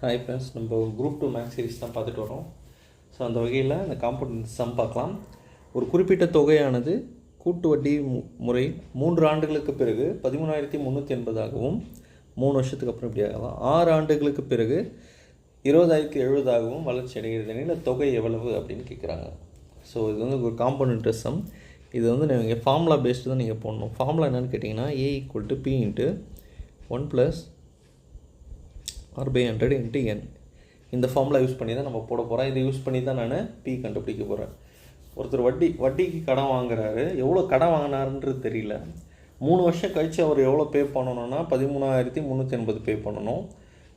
Hi friends, நம்ம group 2 maths series தான் பார்த்துட்டு வரோம். ஸோ அந்த வகையில் இந்த காம்பவுண்ட் சம் பார்க்கலாம். ஒரு குறிப்பிட்ட தொகையானது கூட்டு வட்டி முறை 3 ஆண்டுகளுக்கு பிறகு 13,380ஆகவும் 3 வருஷத்துக்கு அப்புறம் இப்படி ஆகலாம் 6 ஆண்டுகளுக்கு பிறகு 20,070ஆகவும் வளர்ச்சி அடைகிறது. எனில் தொகை எவ்வளவு அப்படின்னு கேட்குறாங்க. ஸோ இது வந்து ஒரு காம்பவுண்ட் இன்ட்ரெஸ்ட் சம். இது வந்து நீங்கள் ஃபார்முலா பேஸ்டு தான் நீங்கள் போடணும். ஃபார்முலா என்னென்னு கேட்டிங்கன்னா A = P × 1 + R/100 × n. இந்த ஃபார்முலா யூஸ் பண்ணி தான் நம்ம போட போகிறோம். இதை யூஸ் பண்ணி தான் நான் P கண்டுபிடிக்க போகிறேன். ஒருத்தர் வட்டிக்கு கடன் வாங்குறாரு. எவ்வளோ கடன் வாங்கினாருன்றது தெரியல. 3 வருஷம் கழித்து அவர் எவ்வளோ பே பண்ணணும்னா 13,380 பே பண்ணணும்.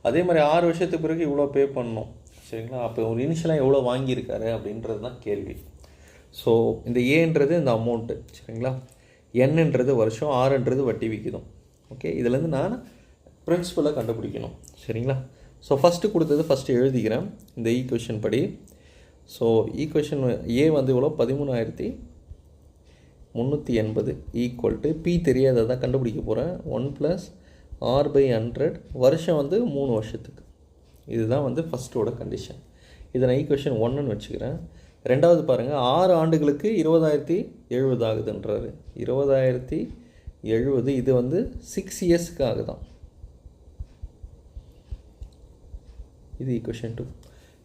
அதே மாதிரி 6 வருஷத்துக்கு பிறகு இவ்வளோ பே பண்ணணும். சரிங்களா? அப்போ ஒரு இனிஷியலாக எவ்வளோ வாங்கியிருக்காரு அப்படின்றது தான் கேள்வி. ஸோ இந்த ஏன்றது இந்த அமௌண்ட்டு. சரிங்களா? என்னன்றது வருஷம், ஆறுன்றது வட்டி விகிதம். ஓகே, இதுலேருந்து நான் பிரின்சிபலை கண்டுபிடிக்கணும். சரிங்களா? ஸோ ஃபஸ்ட்டு கொடுத்தது ஃபஸ்ட்டு எழுதிக்கிறேன் இந்த ஈக்குவேஷன் படி. ஸோ ஈக்குவேஷன் ஏ வந்து இவ்வளோ 13,380 = P தெரியாத தான் கண்டுபிடிக்க போகிறேன். 1 + R/100 வருஷம் வந்து 3 வருஷத்துக்கு. இதுதான் வந்து ஃபஸ்ட்டோட கண்டிஷன். இதை நான் ஈக்குவேஷன் 1ன்னு வச்சுக்கிறேன். ரெண்டாவது பாருங்கள், 6 ஆண்டுகளுக்கு 20,070 ஆகுதுன்றாரு. 20,070 இது வந்து 6 இயர்ஸ்க்கு ஆகுதான். இது ஈக்குவேஷன் 2.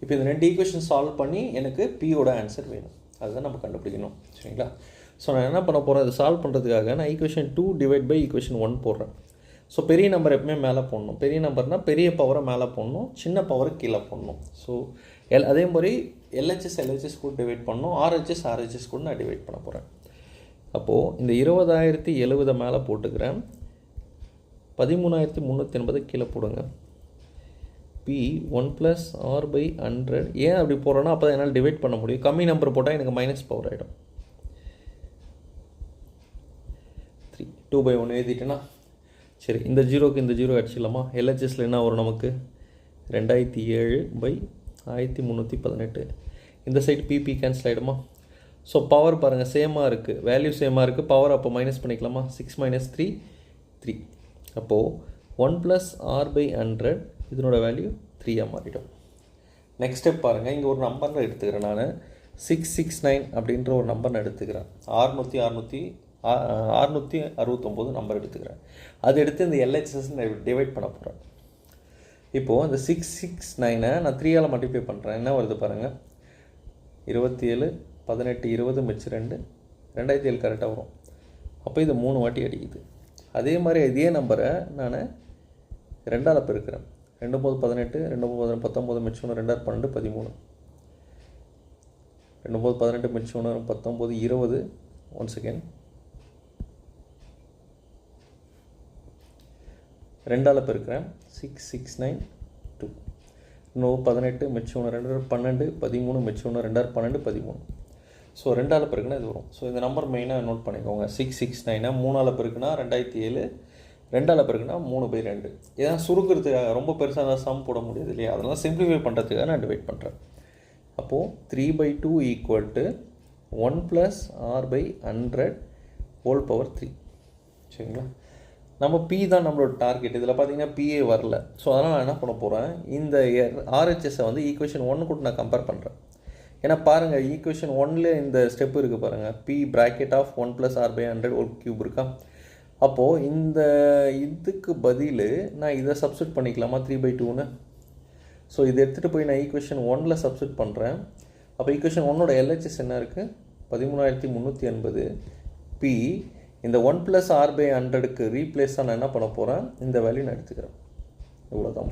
இப்போ இந்த 2 ஈக்குவேஷன் சால்வ் பண்ணி எனக்கு பியோட ஆன்சர் வேணும். அதுதான் நம்ம கண்டுபிடிக்கணும். சரிங்களா? ஸோ நான் என்ன பண்ண போகிறேன், இதை சால்வ் பண்ணுறதுக்காக நான் ஈக்குவேஷன் 2 / ஈக்குவேஷன் 1 போடுறேன். ஸோ பெரிய நம்பர் எப்பவுமே மேலே போடணும். பெரிய நம்பர்னால் பெரிய பவரை மேலே போடணும், சின்ன பவரை கீழே போடணும். ஸோ அதே மாதிரி LHS கூட டிவைட் பண்ணணும், RHS கூட நான் டிவைட் பண்ண போகிறேன். அப்போது இந்த 20,070 மேலே போட்டுக்கிறேன், 13,380 கீழே போடுங்க. P 1 + R/100. ஏன் அப்படி போடுறோன்னா அப்போ தான் என்னால் டிவைட் பண்ண முடியும். கம்மி நம்பர் போட்டால் எனக்கு மைனஸ் பவர் ஆகிடும். 3 2/1 எழுதிட்டேன்னா சரி. இந்த ஜீரோக்கு இந்த ஜீரோ அடிச்சிடலாமா? LHSல என்ன வரும் நமக்கு? 2007/1318. இந்த சைடு PP கேன்சல் ஆகிடுமா? ஸோ பவர் பாருங்கள் சேமாக இருக்குது, வேல்யூ சேமாக இருக்குது. பவர் அப்போ மைனஸ் பண்ணிக்கலாமா? 6 - 3 3. அப்போது 1 + R/100 இதனோட வேல்யூ 3 மாறிடும். நெக்ஸ்ட் ஸ்டெப் பாருங்கள், இங்கே ஒரு நம்பர் எடுத்துக்கிறேன். நான் 669 அப்படின்ற ஒரு நம்பர் எடுத்துக்கிறேன். 669 நம்பர் எடுத்துக்கிறேன். அது எடுத்து இந்த LHS டிவைட் பண்ண போகிறேன். இப்போது இந்த 669 நான் 3ஆல் மல்டிப்ளை பண்ணுறேன். என்ன வருது பாருங்கள், 27 18 20 மிச்சம் 2 2007 கரெக்டாக வரும். அப்போ இது 3 வாட்டி அடிக்குது. அதே மாதிரி இதே நம்பரை நான் 2ஆல் பெருக்கிறேன். 2 × 18 2 × 19 மிச்சம் 2 2 12 13 2 × 18 மிச்சம் 19 20 1 செகண்ட் 2ஆல் பெருக்கிறேன். 6692 இன்னும் 18 மிச்சம் 2 12 13 மிச்சம் 2 12 13. ஸோ 2ஆல் பெருக்குனா இது வரும். ஸோ இந்த நம்பர் மெயினாக நோட் பண்ணிக்கோங்க. 669 3ஆல் பெருக்குனா 2007, 2ஆல் பெருக்குனா 3/2. ஏன்னா சுருக்கிறதுக்காக ரொம்ப பெருசாக தான் சம் போட முடியாது இல்லையா? அதெல்லாம் சிம்பிளிஃபை பண்ணுறதுக்காக நான் டிவைட் பண்ணுறேன். அப்போது 3/2 = 1 + R/100 × 3. சரிங்களா? நம்ம P தான் நம்மளோட டார்கெட். இதில் பார்த்தீங்கன்னா PA வரல. ஸோ அதனால் நான் என்ன பண்ண போகிறேன், இந்த RHSஸை வந்து ஈக்குவேஷன் 1 கூட நான் கம்பேர் பண்ணுறேன். ஏன்னா பாருங்கள், ஈக்குவேஷன் 1ல் இந்த ஸ்டெப்பு இருக்குது பாருங்கள், P = 1 + R/100³ இருக்கா? அப்போது இந்த இதுக்கு பதில் நான் இதை சப்ஸ்டியூட் பண்ணிக்கலாமா 3/2ன்னு? ஸோ இதை எடுத்துகிட்டு போய் நான் ஈக்குவேஷன் 1ல் சப்ஸ்டியூட் பண்ணுறேன். அப்போ ஈக்குவேஷன் 1ஓட LHS என்ன இருக்குது? 13,380. P இந்த 1 + R/100க்கு ரீப்ளேஸாக நான் என்ன பண்ண போகிறேன், இந்த வேல்யூ நான் எடுத்துக்கிறேன். இவ்வளோதான்,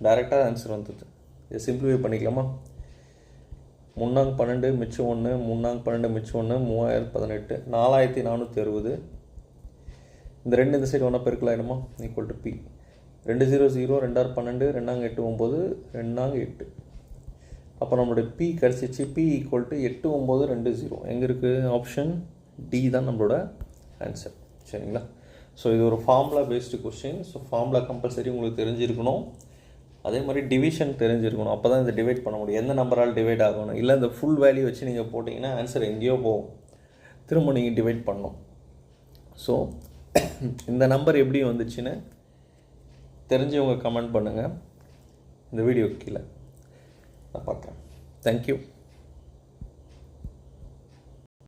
டைரெக்டாக ஆன்சர் வந்தது. இதை சிம்பிளிஃபை பண்ணிக்கலாமா? 3 12 மிச்சம் 1 3 12 மிச்சம் 1 3018 4460. இந்த 2 இந்த சைடு ஒன்றா பெருக்கலாயிடுமா? = P 2 0 0 2 12 2 8 9 2 8. அப்போ நம்மளுடைய P கிடச்சிச்சு. P = 8920. எங்கே இருக்குது? ஆப்ஷன் D தான் நம்மளோட ஆன்சர். சரிங்களா? ஸோ இது ஒரு formula based question. So formula compulsory உங்களுக்கு தெரிஞ்சிருக்கணும். அதே மாதிரி டிவிஷன் தெரிஞ்சிருக்கணும். அப்போ தான் இதை டிவைட் பண்ண முடியும். எந்த நம்பரால் டிவைட் ஆகணும், இல்லை இந்த ஃபுல் வேல்யூ வச்சு நீங்கள் போட்டிங்கன்னா ஆன்சர் எங்கேயோ போகும். திரும்ப நீங்கள் டிவைட் பண்ணணும். ஸோ இந்த நம்பர் எப்படி வந்துச்சுன்னு தெரிஞ்சவங்க கமெண்ட் பண்ணுங்கள். இந்த வீடியோக்கு கீழே நான் பார்க்குறேன். தேங்க்யூ.